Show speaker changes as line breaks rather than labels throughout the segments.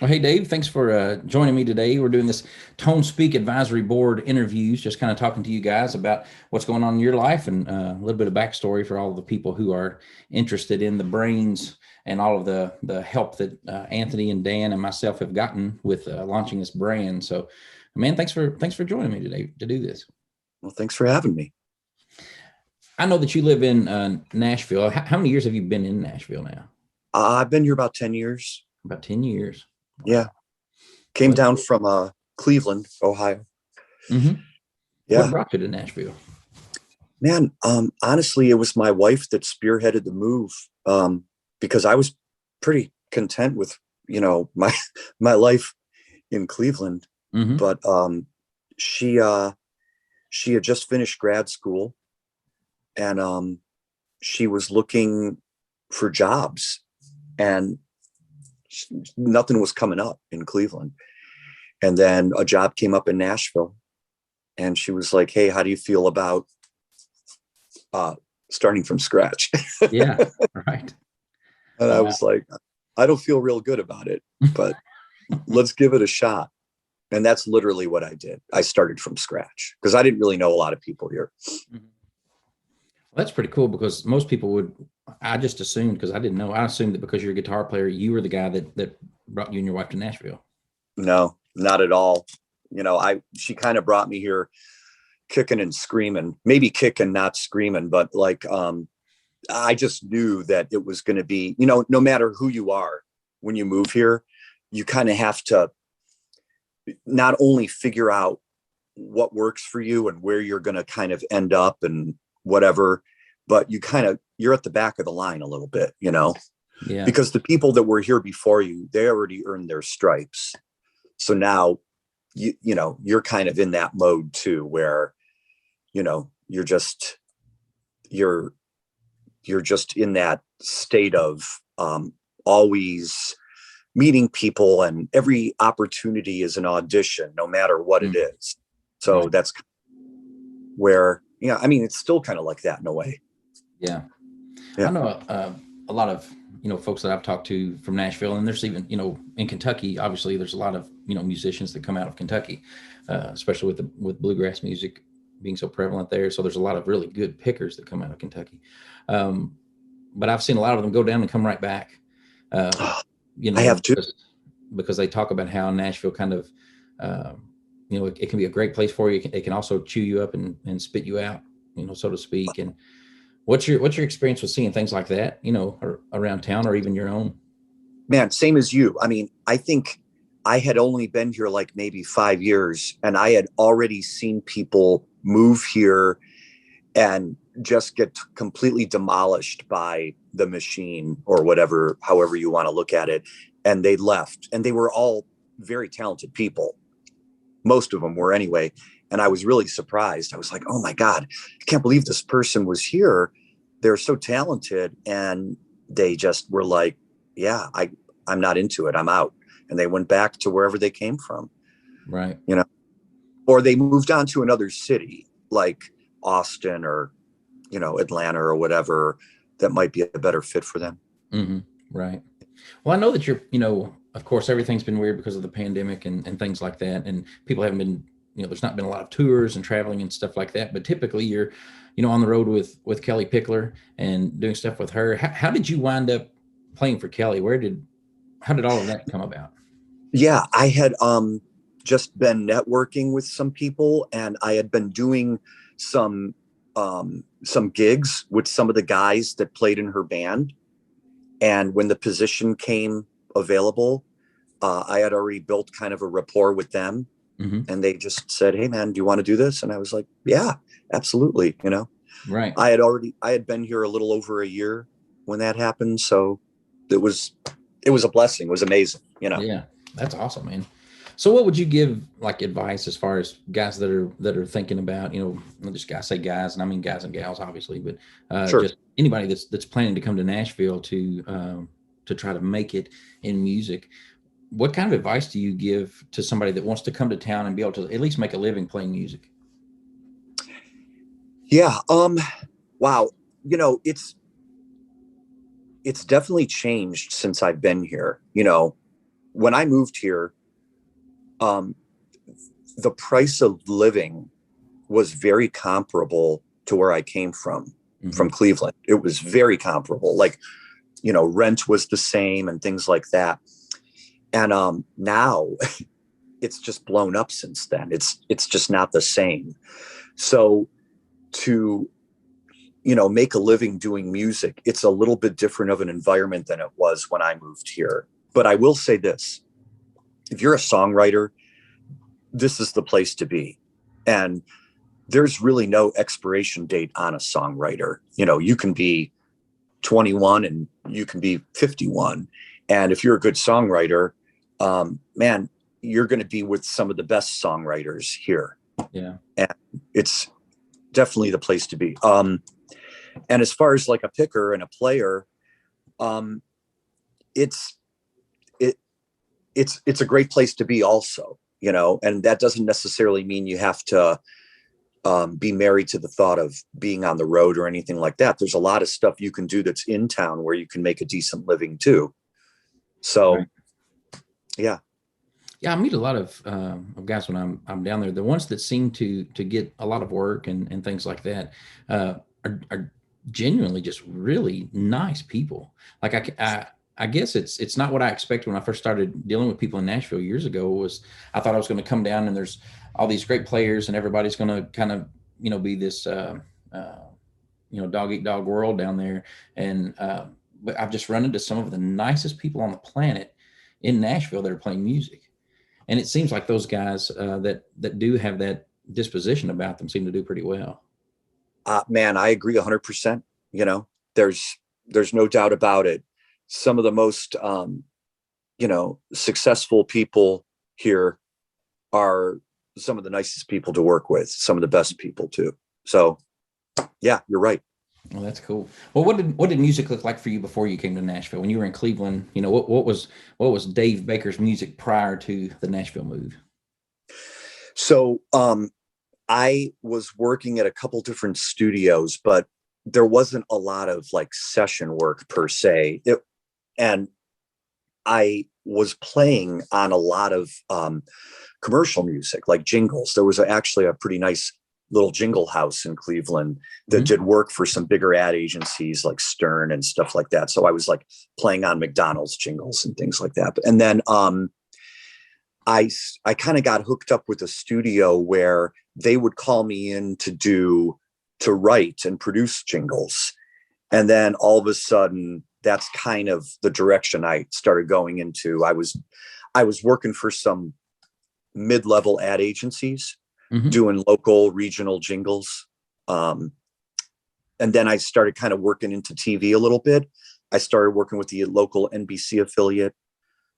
Well, hey, Dave, thanks for joining me today. We're doing this ToneSpeak Advisory Board interviews, just kind of talking to you guys about what's going on in your life and a little bit of backstory for all the people who are interested in the brains and all of the help that Anthony and Dan and myself have gotten with launching this brand. So, man, thanks for joining me today to do this.
Well, thanks for having me.
I know that you live in Nashville. How many years have you been in Nashville now?
I've been here about 10 years.
About 10 years.
Yeah. Came down from Cleveland, Ohio.
Mm-hmm.
Yeah.
What brought you to Nashville?
Man, honestly, it was my wife that spearheaded the move because I was pretty content with, my life in Cleveland.
Mm-hmm.
But she had just finished grad school and she was looking for jobs and nothing was coming up in Cleveland. And then a job came up in Nashville and she was like, "Hey, how do you feel about starting from scratch?"
Yeah, right.
And I was like, "I don't feel real good about it, but let's give it a shot." And that's literally what I did. I started from scratch because I didn't really know a lot of people here.
Well, that's pretty cool because most people would, I just assumed, because I didn't know, I assumed that because you're a guitar player, you were the guy that brought you and your wife to Nashville.
No, not at all. She kind of brought me here kicking and screaming, maybe kicking, not screaming, but I just knew that it was going to be, no matter who you are, when you move here, you kind of have to not only figure out what works for you and where you're going to kind of end up and whatever, but you're at the back of the line a little bit,
Yeah.
Because the people that were here before you, they already earned their stripes. So now, you're kind of in that mode too, where, you're just in that state of always meeting people, and every opportunity is an audition, no matter what it is. So
right.
That's where, it's still kind of like that in a way.
Yeah.
Yeah.
I know a lot of, folks that I've talked to from Nashville, and there's even, in Kentucky, obviously there's a lot of, musicians that come out of Kentucky, especially with bluegrass music being so prevalent there. So there's a lot of really good pickers that come out of Kentucky. But I've seen a lot of them go down and come right back.
I have too.
Because they talk about how Nashville kind of, it can be a great place for you. It can also chew you up and spit you out, so to speak. And what's your experience with seeing things like that, or around town or even your own?
Man, same as you. I think I had only been here like maybe 5 years, and I had already seen people move here and just get completely demolished by the machine or whatever, however you want to look at it. And they left, and they were all very talented people. Most of them were anyway. And I was really surprised. I was like, "Oh my God, I can't believe this person was here. They're so talented." And they just were like, "Yeah, I'm not into it. I'm out." And they went back to wherever they came from.
Right.
Or they moved on to another city like Austin or, Atlanta or whatever that might be a better fit for them.
Mm-hmm. Right. Well, I know that you're, of course, everything's been weird because of the pandemic and things like that. And people haven't been, there's not been a lot of tours and traveling and stuff like that. But typically you're, on the road with Kelly Pickler and doing stuff with her. How did you wind up playing for Kelly? How did all of that come about?
Yeah, I had just been networking with some people, and I had been doing some gigs with some of the guys that played in her band. And when the position came available, I had already built kind of a rapport with them.
Mm-hmm.
And they just said, "Hey man, do you want to do this?" And I was like, "Yeah, absolutely."
Right.
I had been here a little over a year when that happened. So it was a blessing. It was amazing.
Yeah, that's awesome, man. So what would you give like advice as far as guys that are thinking about, just guys, say guys, and I mean guys and gals, obviously, but
Sure.
just anybody that's planning to come to Nashville to try to make it in music. What kind of advice do you give to somebody that wants to come to town and be able to at least make a living playing music?
Yeah. Wow. It's definitely changed since I've been here. when I moved here, um, the price of living was very comparable to where I came from Cleveland. It was very comparable. Like, rent was the same and things like that. And now it's just blown up since then. It's just not the same. So to, make a living doing music, it's a little bit different of an environment than it was when I moved here. But I will say this, if you're a songwriter, this is the place to be. And there's really no expiration date on a songwriter. You can be 21 and you can be 51. And if you're a good songwriter, man, you're going to be with some of the best songwriters here.
Yeah.
And it's definitely the place to be. And as far as like a picker and a player, it's a great place to be also, and that doesn't necessarily mean you have to be married to the thought of being on the road or anything like that. There's a lot of stuff you can do that's in town where you can make a decent living too. So,
right.
Yeah,
I meet a lot of guys when I'm down there. The ones that seem to get a lot of work and things like that are genuinely just really nice people. Like I guess it's not what I expected when I first started dealing with people in Nashville years ago. I thought I was going to come down and there's all these great players and everybody's going to kind of be this dog eat dog world down there. And but I've just run into some of the nicest people on the planet in Nashville that are playing music. And it seems like those guys that do have that disposition about them seem to do pretty well.
Man, I agree 100%. There's no doubt about it. Some of the most, successful people here are some of the nicest people to work with, some of the best people too. So yeah, you're right.
Well, that's cool. Well, what did music look like for you before you came to Nashville? When you were in Cleveland, what was Dave Baker's music prior to the Nashville move?
So I was working at a couple different studios, but there wasn't a lot of like session work per se. And I was playing on a lot of commercial music, like jingles. There was actually a pretty nice little jingle house in Cleveland that did work for some bigger ad agencies like Stern and stuff like that. So I was like playing on McDonald's jingles and things like that. And then I kind of got hooked up with a studio where they would call me in to write and produce jingles. And then all of a sudden, that's kind of the direction I started going into. I was working for some mid-level ad agencies, doing local regional jingles. And then I started kind of working into TV a little bit. I started working with the local NBC affiliate,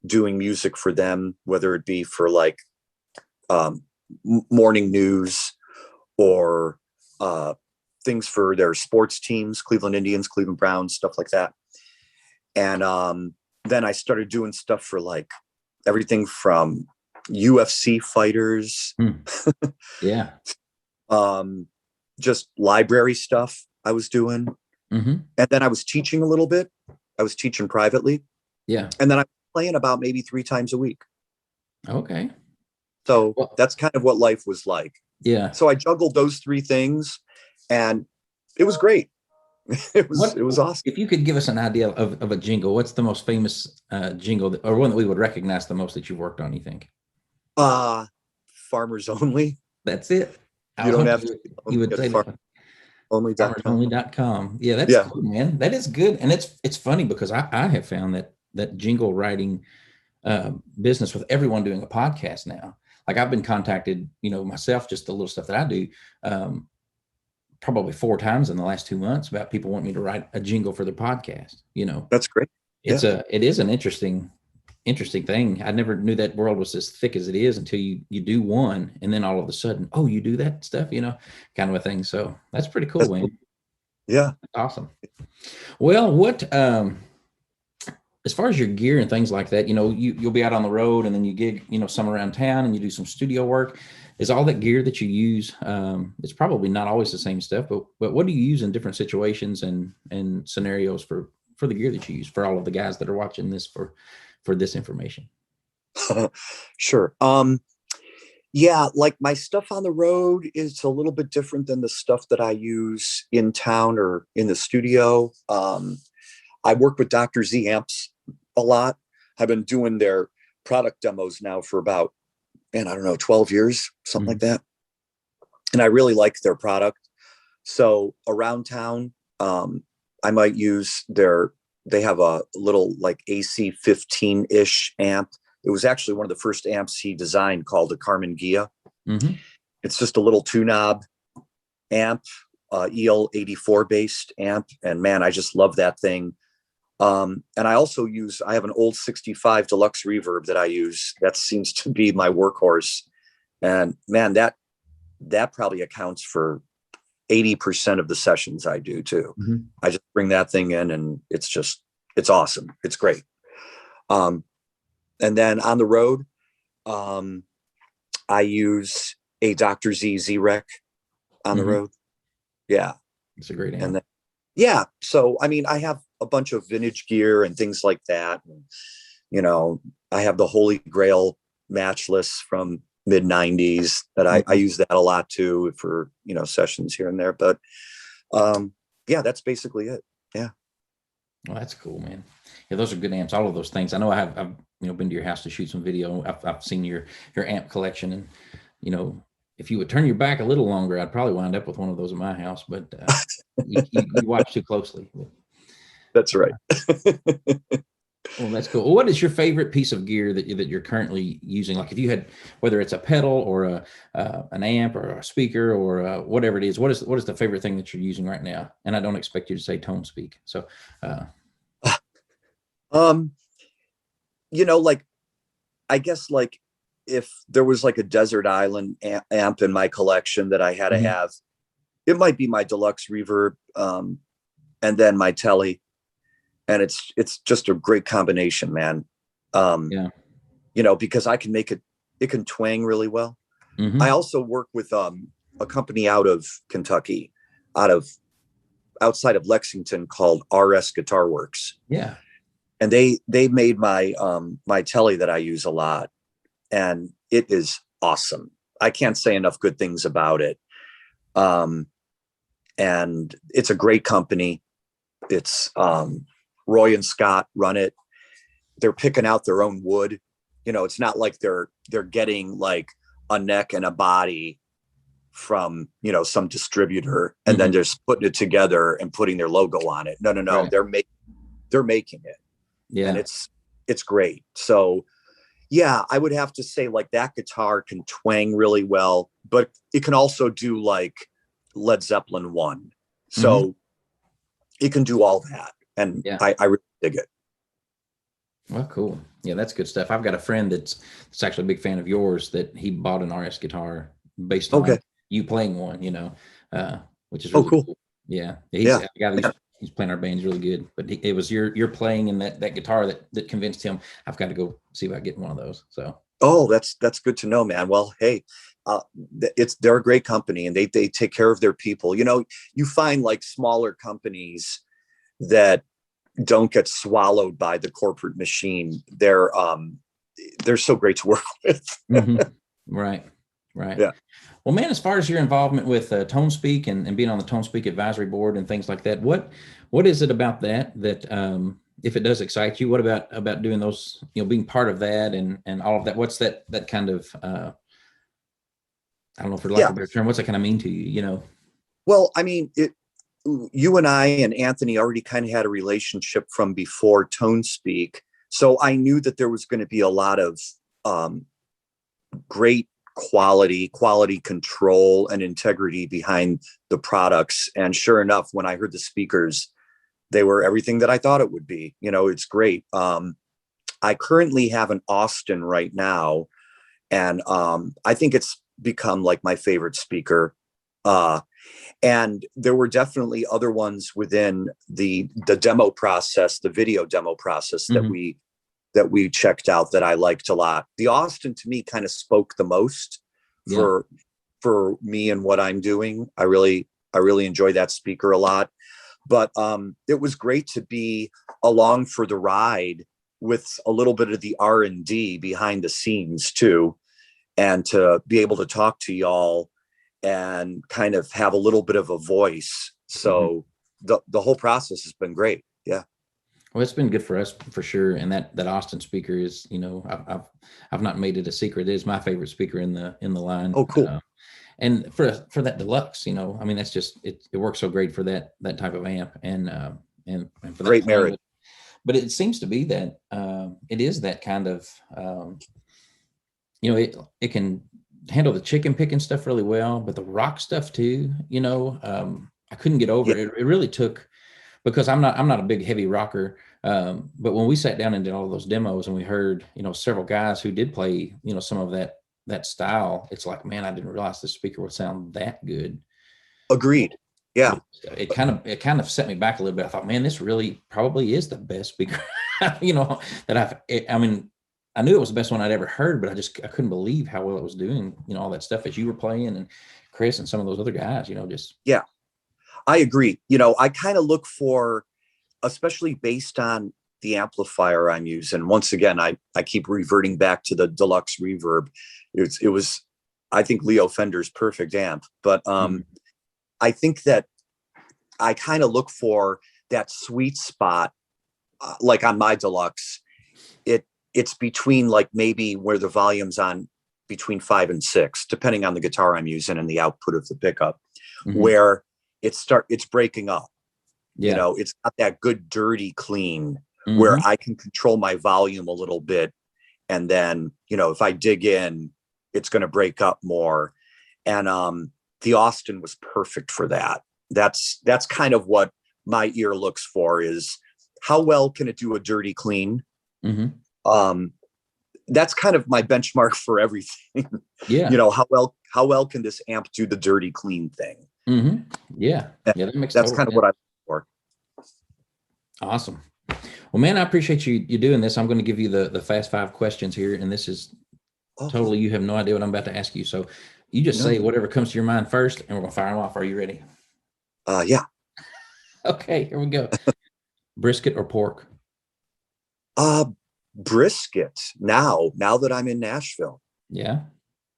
doing music for them, whether it be for like morning news or things for their sports teams, Cleveland Indians, Cleveland Browns, stuff like that. And then I started doing stuff for like everything from UFC fighters,
yeah,
just library stuff I was doing. And then I was teaching a little bit. I was teaching privately.
Yeah.
And then I was playing about maybe 3 times a week.
Okay.
So that's kind of what life was like.
Yeah.
So I juggled those 3 things and it was great. It was awesome.
If you could give us an idea of a jingle, what's the most famous jingle or one that we would recognize the most that you've worked on, you think?
Farmers Only.
That's it.
You don't have to.
You would say farmersonly.com. Yeah, that's cool, man. That is good. And it's funny because I have found that jingle writing business with everyone doing a podcast now. Like I've been contacted, myself, just the little stuff that I do, probably 4 times in the last 2 months about people wanting me to write a jingle for their podcast.
That's great.
It is an interesting thing. I never knew that world was as thick as it is until you do one, and then all of a sudden, oh, you do that stuff, kind of a thing. So that's pretty cool, Wayne.
Yeah.
That's awesome. Well, what as far as your gear and things like that, you'll be out on the road and then you gig, some around town and you do some studio work. Is all that gear that you use, it's probably not always the same stuff, but what do you use in different situations and scenarios for the gear that you use for all of the guys that are watching this for this information?
Sure. Yeah, like my stuff on the road is a little bit different than the stuff that I use in town or in the studio. I work with Dr. Z amps a lot. I've been doing their product demos now for about, man, I don't know, 12 years, something like
Mhm.
that. And I really like their product. So around town, I might use they have a little like AC 15-ish amp. It was actually one of the first amps he designed called a Carmen Gia.
Mhm.
It's just a little two knob amp, EL84 based amp. And man, I just love that thing. And I have an old 65 deluxe reverb that I use. That seems to be my workhorse. And man, that probably accounts for 80% of the sessions I do too.
Mhm.
I just bring that thing in and it's awesome. It's great. Um, and then on the road, um, I use a Dr. Z-Rec on the
Mhm.
road. Yeah.
It's a great
And
amp.
then, yeah. So, I mean, I have a bunch of vintage gear and things like that. And, I have the Holy Grail matchless from mid 90s that I
Mhm.
use that a lot too for, sessions here and there. But yeah, that's basically it. Yeah.
Well, that's cool, man. Yeah, those are good amps. All of those things. I know I've been to your house to shoot some video. I've seen your amp collection, and if you would turn your back a little longer, I'd probably wind up with one of those at my house. But you watch too closely.
That's right.
Well, that's cool. Well, what is your favorite piece of gear that you're currently using? Like, if you had, whether it's a pedal or an amp or a speaker or whatever it is, what is the favorite thing that you're using right now? And I don't expect you to say ToneSpeak. So,
um, like I guess like if there was like a desert island amp in my collection that I had to
mhm.
have, it might be my deluxe reverb, and then my telly, and it's just a great combination, man. Um,
Yeah.
because it can twang really well. I
Hmm.
also work with a company out of Kentucky, out of outside of Lexington called RS Guitar Works,
Yeah.
and they made my telly that I use a lot, and it is awesome. I can't say enough good things about it. Um, and it's a great company. It's Roy and Scott run it. They're picking out their own wood. It's not like they're getting like a neck and a body from some distributor and then
Hmm.
just putting it together and putting their logo on it. No, no, no.
Right.
They're making it, and
Yeah.
it's great. So yeah, I would have to say like that guitar can twang really well, but it can also do like Led Zeppelin 1.
Hmm.
So it can do all that. And
Yeah.
I really dig it.
Well, cool. Yeah, that's good stuff. I've got a friend that's actually a big fan of yours that he bought an RS guitar based on
Okay.
you playing one, which is
Oh,
really
cool.
cool. Yeah.
Yeah.
The guy he's playing our band. He's really good, but it was your playing and that guitar that convinced him. I've got to go see about getting one of those. So,
Oh, that's good to know, man. Well, hey, they're a great company and they take care of their people. You find like smaller companies that don't get swallowed by the corporate machine. They're so great to work with.
mhm. Right. Right.
Yeah.
Well, man, as far as your involvement with ToneSpeak and being on the ToneSpeak Advisory Board and things like that, what is it about that if it does excite you, what about doing those, being part of that and all of that? What's that kind of I don't know, for lack
Yeah.
of a better term, what's that kind of mean to you?
Well, I mean, you and I and Anthony already kind of had a relationship from before ToneSpeak. So I knew that there was going to be a lot of um, great quality control and integrity behind the products. And sure enough, when I heard the speakers, they were everything that I thought it would be. It's great. I currently have an Austin right now, and I think it's become like my favorite speaker. Uh, and there were definitely other ones within the demo process, the video demo process
Hmm.
that we checked out that I liked a lot. The Austin to me kind of spoke the most
Yeah.
for me and what I'm doing. I really enjoy that speaker a lot. But it was great to be along for the ride with a little bit of the R&D behind the scenes too, and to be able to talk to y'all and kind of have a little bit of a voice. So the whole process has been great. Yeah.
Well, it's been good for us for sure. And that Austin speaker is, I've not made it a secret. It is my favorite speaker in the line.
Oh, cool.
And for that deluxe, I mean, that's just, it works so great for that type of amp and for that
Great marriage.
But it seems to be that it is that kind of, it can handle the chicken picking stuff really well, but the rock stuff too, I couldn't get over it. It really took, because I'm not a big heavy rocker. But when we sat down and did all those demos and we heard, several guys who did play, some of that style, it's like, man, I didn't realize this speaker would sound that good.
Agreed. Yeah.
It kind of set me back a little bit. I thought, man, this really probably is the best speaker, that I knew it was the best one I'd ever heard, but I couldn't believe how well it was doing, all that stuff that you were playing and Chris and some of those other guys, just.
Yeah, I agree. I kind of look for, especially based on the amplifier I'm using. Once again, I keep reverting back to the deluxe reverb. It was, I think Leo Fender's perfect amp, but I think that I kind of look for that sweet spot, like on my deluxe. It's between like maybe where the volume's on between 5 and 6, depending on the guitar I'm using and the output of the pickup, where it's breaking up.
Yeah.
It's got that good dirty clean where I can control my volume a little bit. And then, if I dig in, it's going to break up more. And the Austin was perfect for that. That's kind of what my ear looks for, is how well can it do a dirty clean? That's kind of my benchmark for everything.
Yeah.
How well can this amp do the dirty clean thing?
Yeah. Yeah.
That's kind of what I look for.
Awesome. Well, man, I appreciate you doing this. I'm going to give you the fast 5 questions here. And this is totally, you have no idea what I'm about to ask you. So you just say whatever comes to your mind first and we're going to fire them off. Are you ready?
Yeah.
Okay, here we go. Brisket or pork?
Brisket now that I'm in Nashville.
Yeah.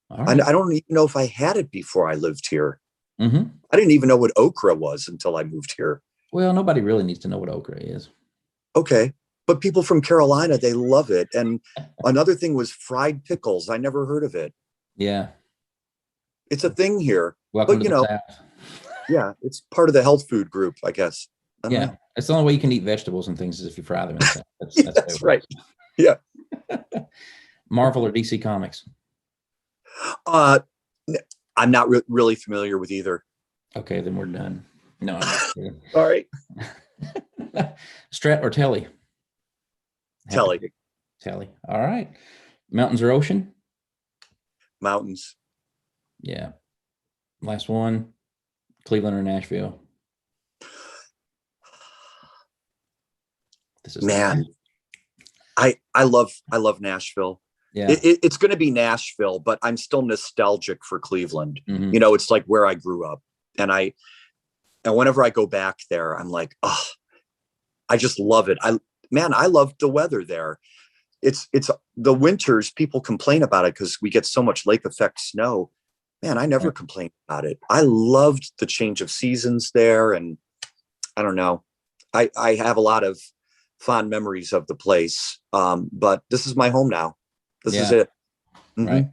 All right.
I don't even know if I had it before I lived here.
I
didn't even know what okra was until I moved here.
Well, nobody really needs to know what okra is.
Okay. But people from Carolina, they love it. And another thing was fried pickles. I never heard of it.
Yeah.
It's a thing here.
Welcome
but,
to the South.
Yeah, it's part of the health food group, I guess.
Yeah. It's the only way you can eat vegetables and things is if you fry them.
That's right. Yeah.
Marvel or DC Comics?
I'm not really familiar with either.
Okay, then we're done. No.
All right.
Strat or Telly?
Telly.
All right. Mountains or ocean?
Mountains.
Yeah. Last one. Cleveland or Nashville? This is
man. I love Nashville.
Yeah.
It's going to be Nashville, but I'm still nostalgic for Cleveland. It's like where I grew up, and whenever I go back there, I'm like, oh, I just love it. I love the weather there. It's the winters. People complain about it because we get so much lake effect snow. Man, I never complained about it. I loved the change of seasons there, and I don't know. I have a lot of fond memories of the place, but this is my home now. This is it.
Right.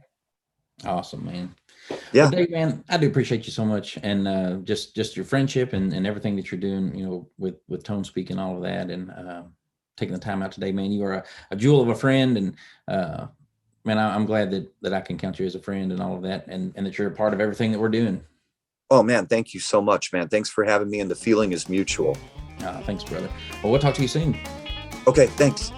Awesome, man.
Yeah.
Well, Dave, man, I do appreciate you so much, and just your friendship and everything that you're doing, with ToneSpeak and all of that, and taking the time out today, man. You are a jewel of a friend, and man, I'm glad that I can count you as a friend and all of that, and that you're a part of everything that we're doing.
Oh man, thank you so much, man. Thanks for having me, and the feeling is mutual.
Thanks, brother. Well, we'll talk to you soon.
Okay, thanks.